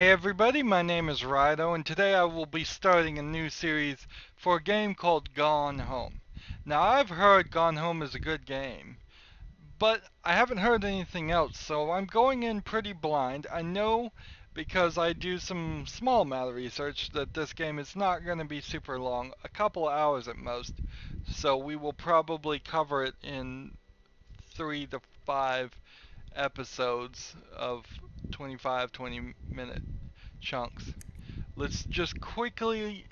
Hey everybody, my name is Rydo, and today I will be starting a new series for a game called Gone Home. Now, I've heard Gone Home is a good game, but I haven't heard anything else, so I'm going in pretty blind. I know because I do some small amount of research that this game is not going to be super long, a couple hours at most, so we will probably cover it in 3 to 5 episodes of 25, 20-minute chunks. Let's just quickly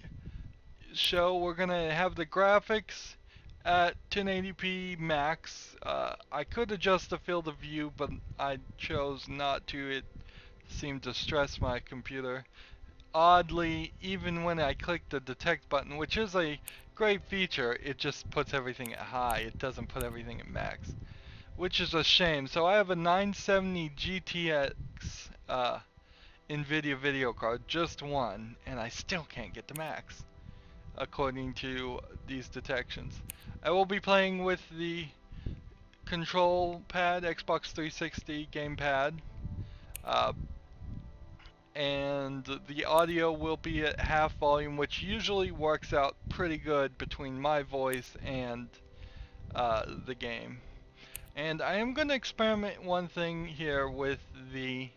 show we're gonna have the graphics at 1080p max. I could adjust the field of view, but I chose not to. It seemed to stress my computer. Oddly, even when I click the detect button, which is a great feature, it just puts everything at high. It doesn't put everything at max, which is a shame. So I have a 970 GTX NVIDIA video card, just one, and I still can't get to max, according to these detections. I will be playing with the control pad, Xbox 360 gamepad, uh, and the audio will be at half volume, which usually works out pretty good between my voice and the game. And I am going to experiment one thing here with the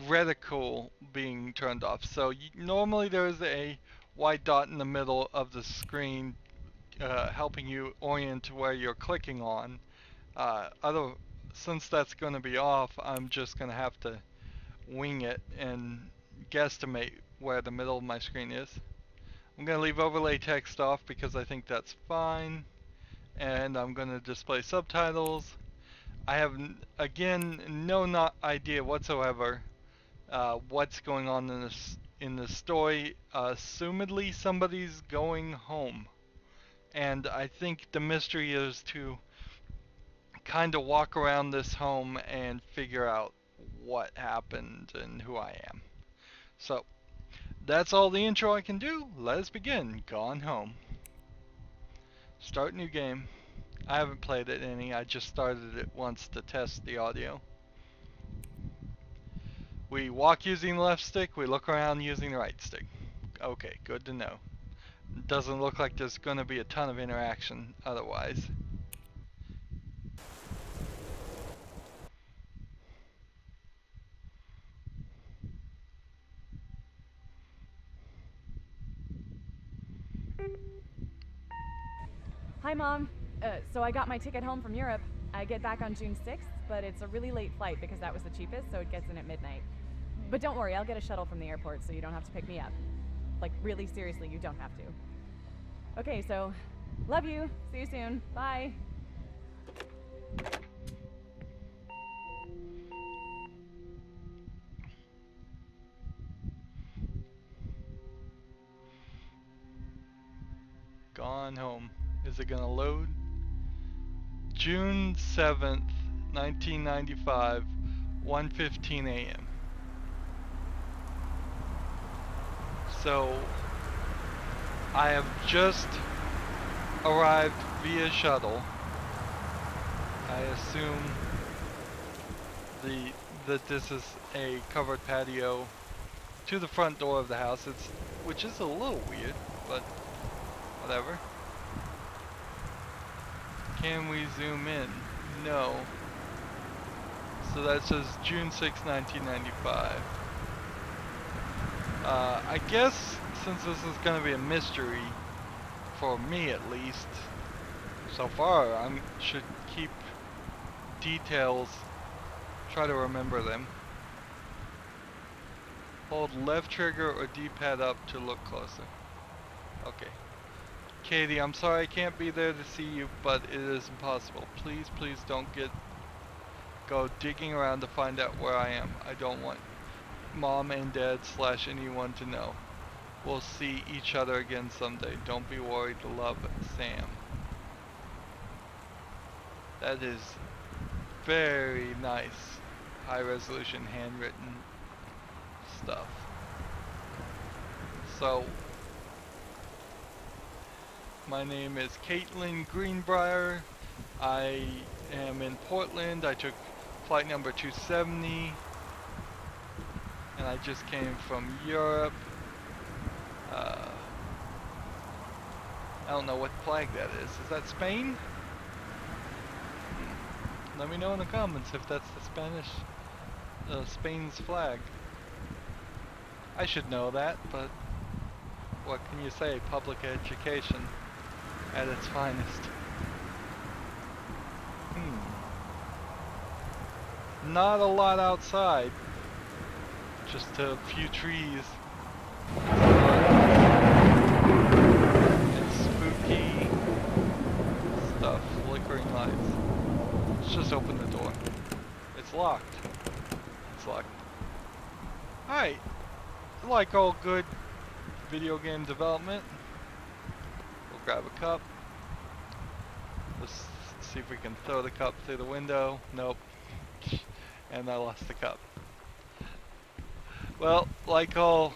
reticle being turned off. So normally there is a white dot in the middle of the screen helping you orient to where you're clicking on. Since that's going to be off, I'm just going to have to wing it and guesstimate where the middle of my screen is. I'm going to leave overlay text off because I think that's fine, and I'm going to display subtitles. I have again no idea whatsoever what's going on in the story. Assumedly, somebody's going home, and I think the mystery is to kind of walk around this home and figure out what happened and who I am. So that's all the intro I can do. Let's begin. Gone Home. Start new game. I haven't played it any. I just started it once to test the audio. We walk using the left stick. We look around using the right stick. Okay, good to know. Doesn't look like there's going to be a ton of interaction otherwise. Hi, Mom. So I got my ticket home from Europe. I get back on June 6th, but it's a really late flight because that was the cheapest, so it gets in at midnight. But don't worry, I'll get a shuttle from the airport so you don't have to pick me up. Like, really seriously, you don't have to. Okay, so love you. See you soon. Bye. Gone Home. Is it going to load? June 7th, 1995, 1:15 a.m. So I have just arrived via shuttle. I assume that this is a covered patio to the front door of the house. Which is a little weird, but whatever. Can we zoom in? No. So that says June 6, 1995. I guess since this is going to be a mystery, for me at least, so far, I should keep details, try to remember them. Hold left trigger or D-pad up to look closer. Okay. Katie, I'm sorry I can't be there to see you, but it is impossible. Please don't go digging around to find out where I am. I don't want Mom and Dad / anyone to know. We'll see each other again someday. Don't be worried. Love, Sam. That is very nice, high resolution handwritten stuff. So, my name is Caitlin Greenbrier. I am in Portland. I took flight number 270. and I just came from Europe. I don't know what flag that is. Is that Spain? Let me know in the comments if that's the Spain's flag. I should know that, but what can you say? Public education at its finest. Not a lot outside. Just a few trees. And spooky stuff, flickering lights. Let's just open the door. It's locked. It's locked. Alright. Like all good video game development, we'll grab a cup. Let's see if we can throw the cup through the window. Nope. And I lost the cup. Well, like all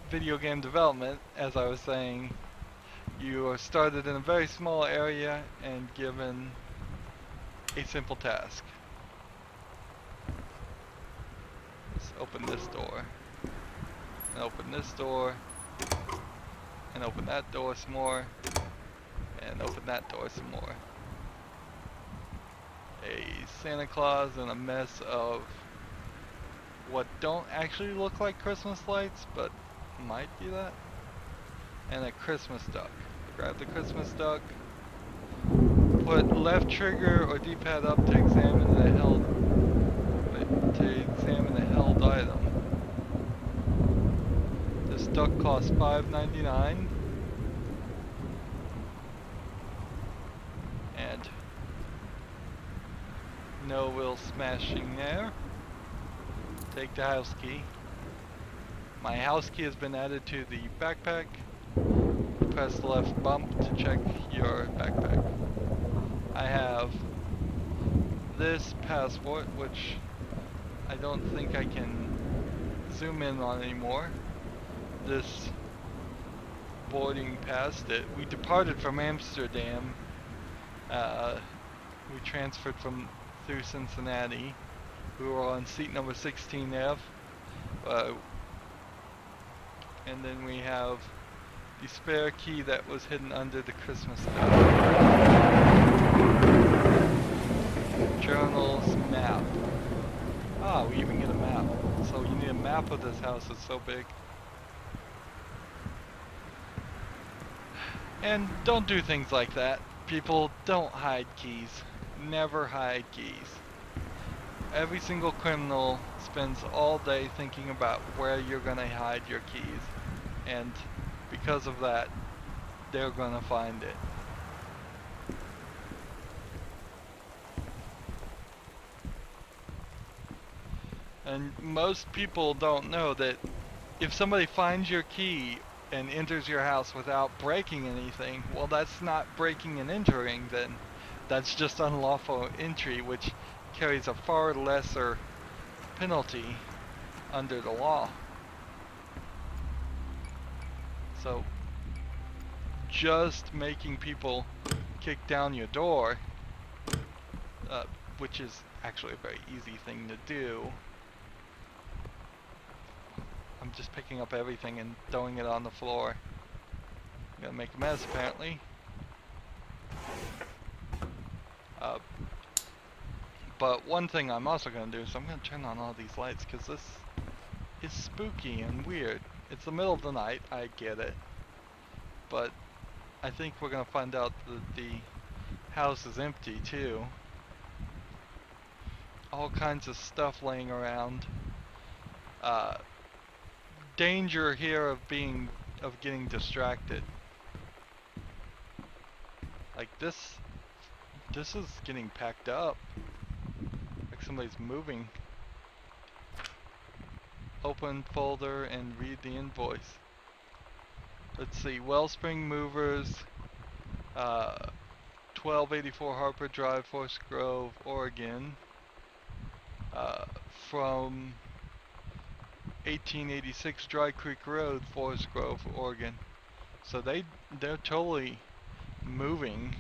video game development, as I was saying, you are started in a very small area and given a simple task. Let's open this door, and open this door, and open that door some more, and open that door some more. A Santa Claus and a mess of what don't actually look like Christmas lights, but might be that. And a Christmas duck. Grab the Christmas duck. Put left trigger or D-pad up to examine the held item. This duck costs $5.99. And no wheel smashing there. Take the house key. My house key has been added to the backpack. Press the left bump to check your backpack. I have this passport, which I don't think I can zoom in on anymore. This boarding pass that we departed from Amsterdam. We transferred through Cincinnati. We were on seat number 16F. And then we have the spare key that was hidden under the Christmas stuff. Journals, map. Ah, we even get a map. So you need a map of this house, it's so big. And don't do things like that. People, don't hide keys. Never hide keys. Every single criminal spends all day thinking about where you're gonna hide your keys. And because of that, they're gonna find it. And most people don't know that if somebody finds your key and enters your house without breaking anything, well, that's not breaking and entering then. That's just unlawful entry, which carries a far lesser penalty under the law. So, just making people kick down your door, which is actually a very easy thing to do. I'm just picking up everything and throwing it on the floor. I'm gonna make a mess, apparently. But one thing I'm also gonna do is I'm gonna turn on all these lights, because this is spooky and weird. It's the middle of the night, I get it. But I think we're gonna find out that the house is empty too. All kinds of stuff laying around. Danger here of getting distracted. Like this is getting packed up. Like somebody's moving. Open folder and read the invoice. Let's see, Wellspring Movers, 1284 Harper Drive, Forest Grove, Oregon, from 1886 Dry Creek Road, Forest Grove, Oregon. So they're totally moving.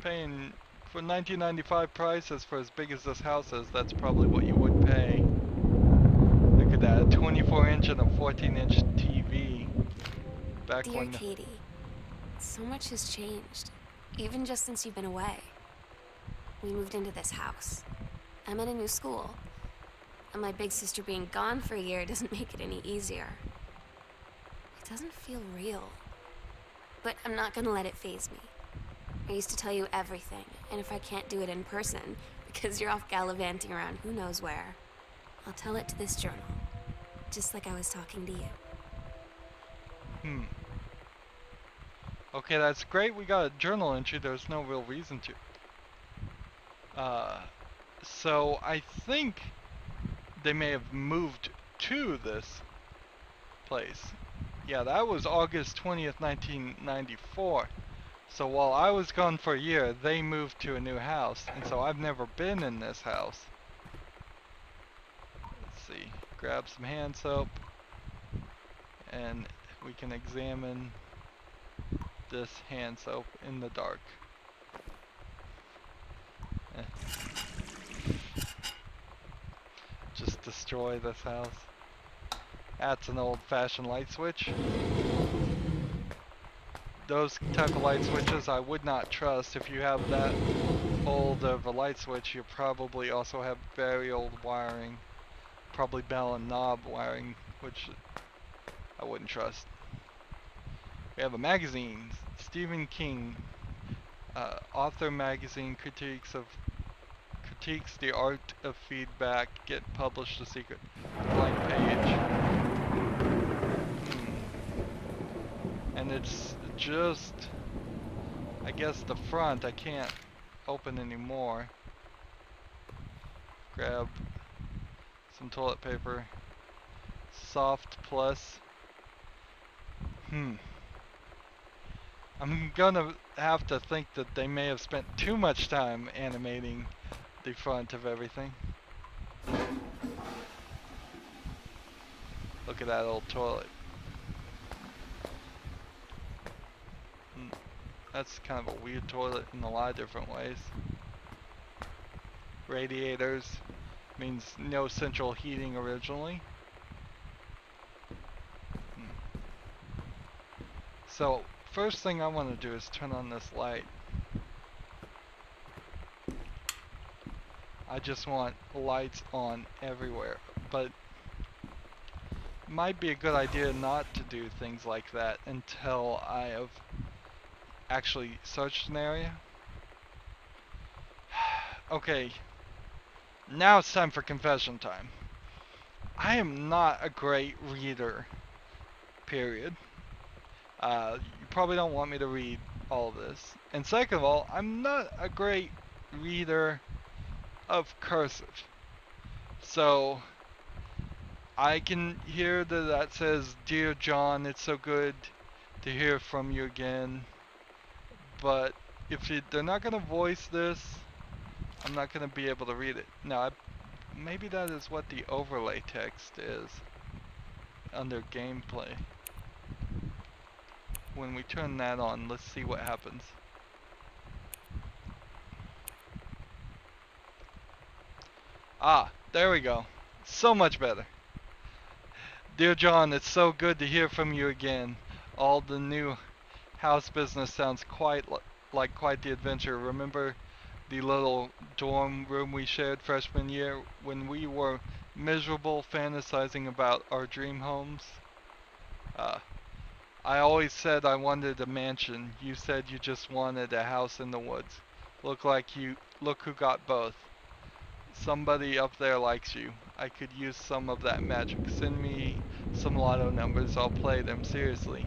Paying For 1995 prices, for as big as this house is, that's probably what you would pay. Look at that, a 24-inch and a 14-inch TV. Back Dear when... Katie, so much has changed, even just since you've been away. We moved into this house. I'm at a new school, and my big sister being gone for a year doesn't make it any easier. It doesn't feel real, but I'm not gonna let it faze me. I used to tell you everything, and if I can't do it in person, because you're off gallivanting around who knows where, I'll tell it to this journal, just like I was talking to you. Okay, that's great. We got a journal entry. There's no real reason to. So I think they may have moved to this place. Yeah, that was August 20th, 1994. So while I was gone for a year, they moved to a new house, and so I've never been in this house. Let's see, grab some hand soap, and we can examine this hand soap in the dark. Just destroy this house. That's an old-fashioned light switch. Those type of light switches I would not trust. If you have that old of a light switch, you probably also have very old wiring. Probably bell and knob wiring, which I wouldn't trust. We have a magazine, Stephen King, author magazine, critiques the art of feedback, get published a secret, blank page. And it's just, I guess the front I can't open anymore. Grab some toilet paper. Soft plus. I'm gonna have to think that they may have spent too much time animating the front of everything. Look at that old toilet. That's kind of a weird toilet in a lot of different ways. Radiators means no central heating originally. So first thing I want to do is turn on this light. I just want lights on everywhere, but it might be a good idea not to do things like that until I have actually searched an area. Okay, now it's time for confession time. I am not a great reader, period. You probably don't want me to read all of this. And second of all, I'm not a great reader of cursive. So I can hear that says, "Dear John, it's so good to hear from you again." But if they're not going to voice this, I'm not going to be able to read it. Now, maybe that is what the overlay text is under gameplay. When we turn that on, let's see what happens. Ah, there we go. So much better. Dear John, it's so good to hear from you again. All the new house business sounds quite like quite the adventure. Remember the little dorm room we shared freshman year when we were miserable fantasizing about our dream homes? I always said I wanted a mansion. You said you just wanted a house in the woods. Look who got both. Somebody up there likes you. I could use some of that magic. Send me some lotto numbers, I'll play them seriously.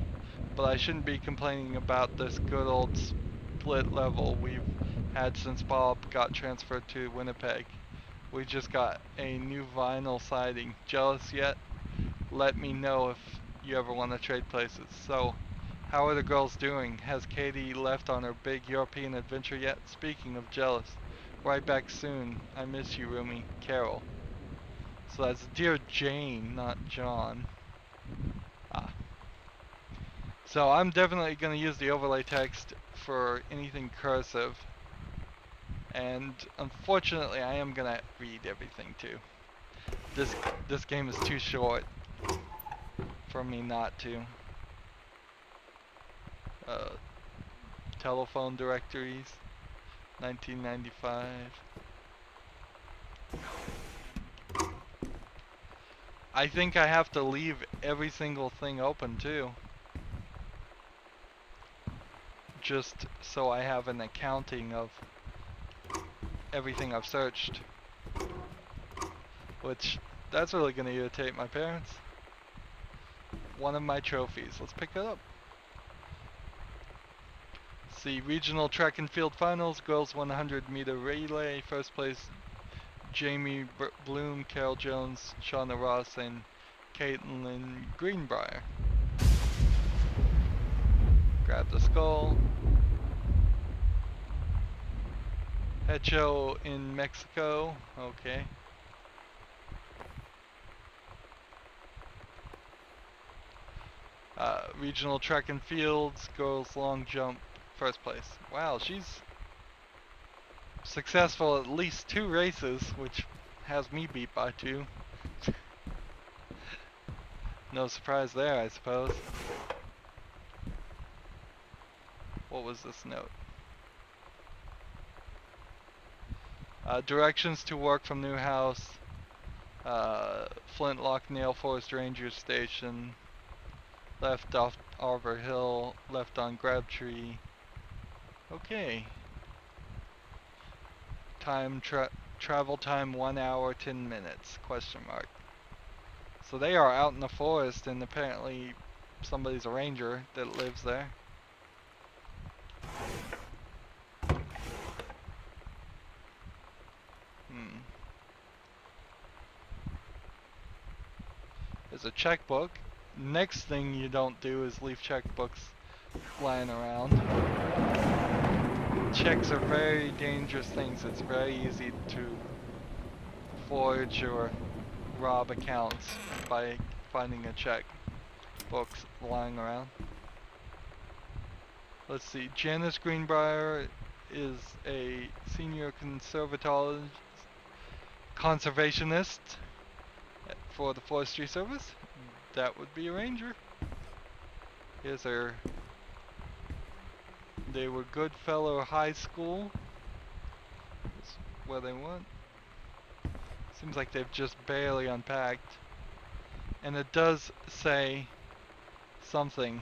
But I shouldn't be complaining about this good old split level we've had since Bob got transferred to Winnipeg. We just got a new vinyl siding. Jealous yet? Let me know if you ever want to trade places. So, how are the girls doing? Has Katie left on her big European adventure yet? Speaking of jealous, right back soon. I miss you, roomie. Carol. So that's Dear Jane, not John. So I'm definitely going to use the overlay text for anything cursive. And unfortunately, I am gonna read everything too. This game is too short for me not to. Uh, telephone directories, 1995. I think I have to leave every single thing open too. Just so I have an accounting of everything I've searched. Which, that's really gonna irritate my parents. One of my trophies. Let's pick it up. See, regional track and field finals, girls 100-meter relay, first place Jamie Bloom, Carol Jones, Shauna Ross, and Caitlin Greenbrier. Grab the skull. Hecho in Mexico, okay. Regional track and fields, girls long jump, first place. Wow, she's successful at least 2 races, which has me beat by 2. No surprise there, I suppose. What was this note? Directions to work from new house. Flintlock Nail Forest Ranger Station. Left off Arbor Hill, left on Crabtree. Okay. Travel time 1 hour 10 minutes? Question mark. So they are out in the forest, and apparently somebody's a ranger that lives there. There's a checkbook. Next thing you don't do is leave checkbooks flying around. Checks are very dangerous things. It's very easy to forge or rob accounts by finding a checkbook lying around. Let's see. Janice Greenbrier is a senior conservationist for the Forestry Service. That would be a ranger. Here's her. They were Goodfellow High School. That's where they went. Seems like they've just barely unpacked. And it does say something.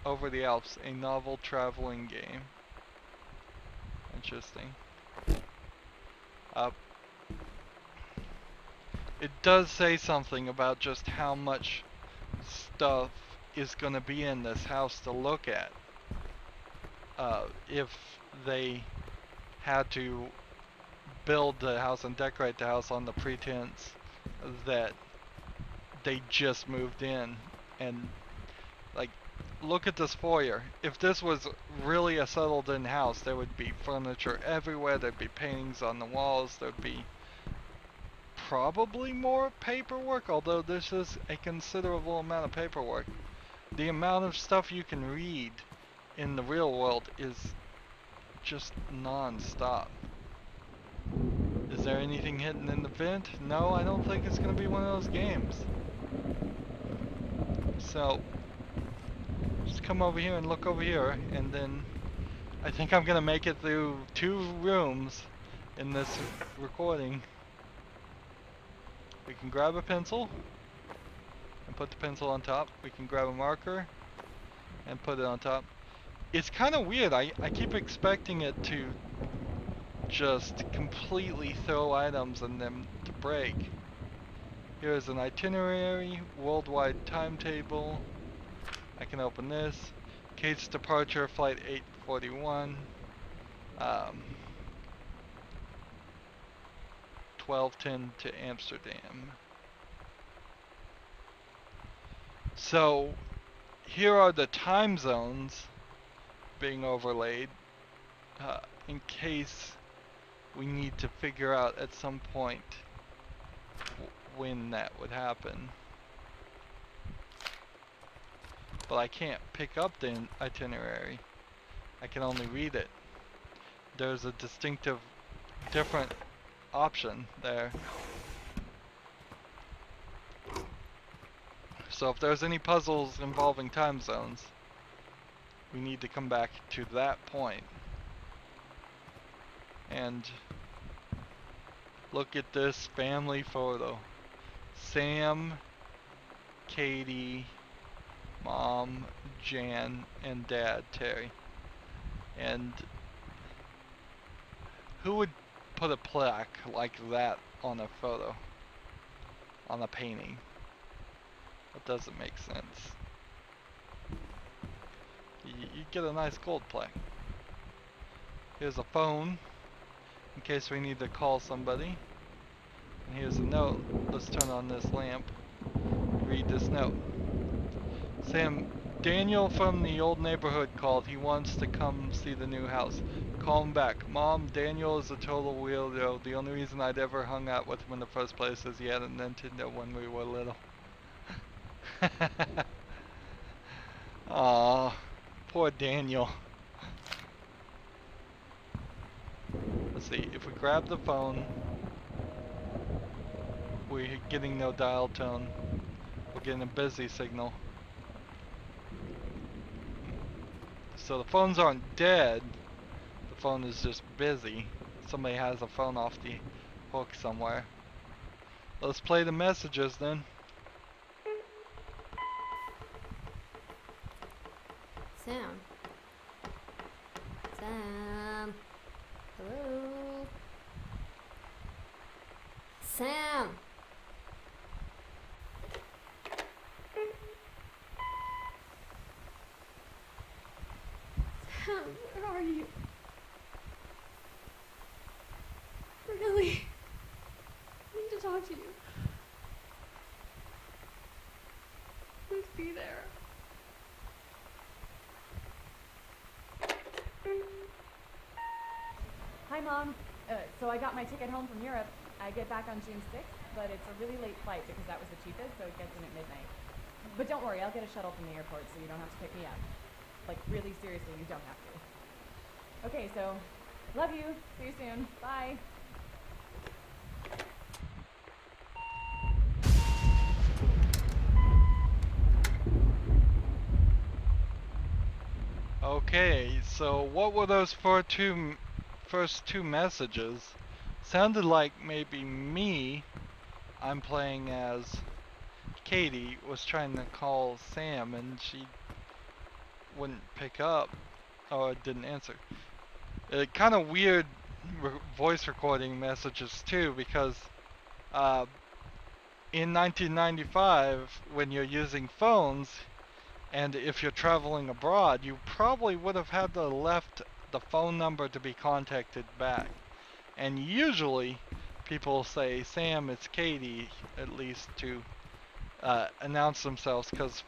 Over the Alps, a novel traveling game. Interesting. It does say something about just how much stuff is going to be in this house to look at. If they had to build the house and decorate the house on the pretense that they just moved in, and like, look at this foyer. If this was really a settled in house, there would be furniture everywhere, there'd be paintings on the walls, there'd be probably more paperwork, although this is a considerable amount of paperwork. The amount of stuff you can read in the real world is just non-stop. Is there anything hidden in the vent? No, I don't think it's going to be one of those games. So, just come over here and look over here, and then I think I'm going to make it through 2 rooms in this recording. We can grab a pencil and put the pencil on top. We can grab a marker and put it on top. It's kind of weird. I keep expecting it to just completely throw items and them to break. Here's an itinerary, worldwide timetable. I can open this. Kate's departure, flight 841. 12:10 to Amsterdam. So here are the time zones being overlaid in case we need to figure out at some point when that would happen. But I can't pick up the itinerary. I can only read it. There's a distinctive different option there. So if there's any puzzles involving time zones, we need to come back to that point. And look at this family photo. Sam, Katie, Mom, Jan, and Dad, Terry. And who would put a plaque like that on a photo? On a painting? That doesn't make sense. You get a nice gold plaque. Here's a phone, in case we need to call somebody. And here's a note. Let's turn on this lamp. Read this note. Sam, Daniel from the old neighborhood called. He wants to come see the new house. Call him back. Mom, Daniel is a total weirdo. The only reason I'd ever hung out with him in the first place is he had a Nintendo when we were little. Aww, poor Daniel. Let's see, if we grab the phone, we're getting no dial tone. We're getting a busy signal. So the phones aren't dead, the phone is just busy. Somebody has a phone off the hook somewhere. Let's play the messages then. Sam. Sam. Hello. Sam. Sam, where are you? Really? I need to talk to you. Please be there. Hi, Mom. So I got my ticket home from Europe. I get back on June 6th, but it's a really late flight because that was the cheapest, so it gets in at midnight. But don't worry, I'll get a shuttle from the airport so you don't have to pick me up. Like, really seriously, you don't have to. Okay, so, love you. See you soon. Bye. Okay, so what were those first two messages? Sounded like maybe me, I'm playing as Katie, was trying to call Sam and she wouldn't pick up or didn't answer. Kind of weird voice recording messages too, because in 1995, when you're using phones, and if you're traveling abroad, you probably would have had to left the phone number to be contacted back. And usually, people say, Sam, it's Katie, at least to announce themselves, because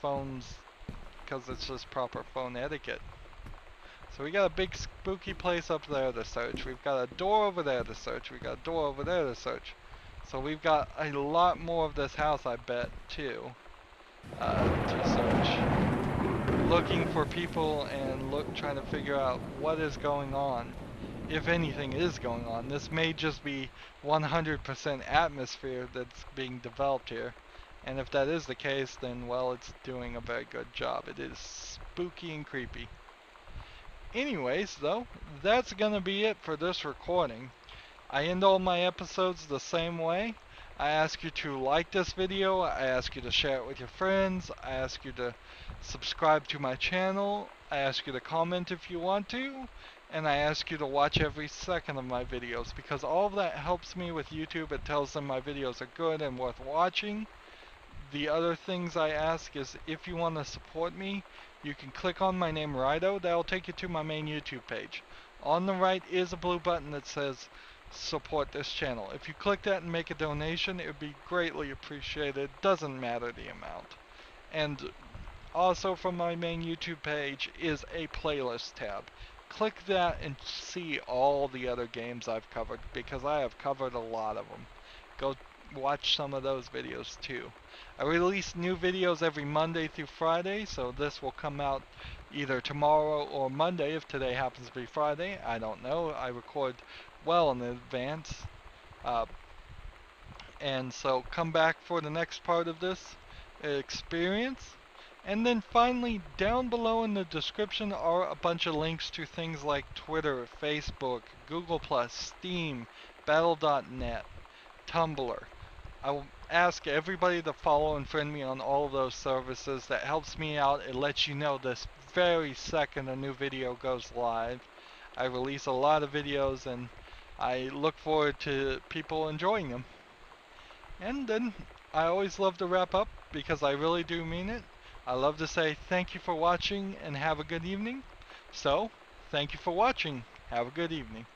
it's just proper phone etiquette. So we got a big spooky place up there to search. We've got a door over there to search. We've got a door over there to search. So we've got a lot more of this house, I bet, too, to search. Looking for people and trying to figure out what is going on, if anything is going on. This may just be 100% atmosphere that's being developed here. And if that is the case, then, well, it's doing a very good job. It is spooky and creepy. Anyways, though, that's gonna be it for this recording. I end all my episodes the same way. I ask you to like this video, I ask you to share it with your friends, I ask you to subscribe to my channel, I ask you to comment if you want to, and I ask you to watch every second of my videos, because all of that helps me with YouTube. It tells them my videos are good and worth watching. The other things I ask is, if you want to support me, you can click on my name, Rydo. That'll take you to my main YouTube page. On the right is a blue button that says support this channel. If you click that and make a donation, it would be greatly appreciated. Doesn't matter the amount. And also from my main YouTube page is a playlist tab. Click that and see all the other games I've covered, because I have covered a lot of them. Go watch some of those videos too. I release new videos every Monday through Friday, so this will come out either tomorrow or Monday if today happens to be Friday. I don't know. I record well in advance. Uh, and so come back for the next part of this experience. And then finally, down below in the description are a bunch of links to things like Twitter, Facebook, Google+, Steam, Battle.net, Tumblr. I will ask everybody to follow and friend me on all of those services. That helps me out. It lets you know this very second a new video goes live. I release a lot of videos and I look forward to people enjoying them. And then I always love to wrap up because I really do mean it. I love to say thank you for watching and have a good evening. So, thank you for watching. Have a good evening.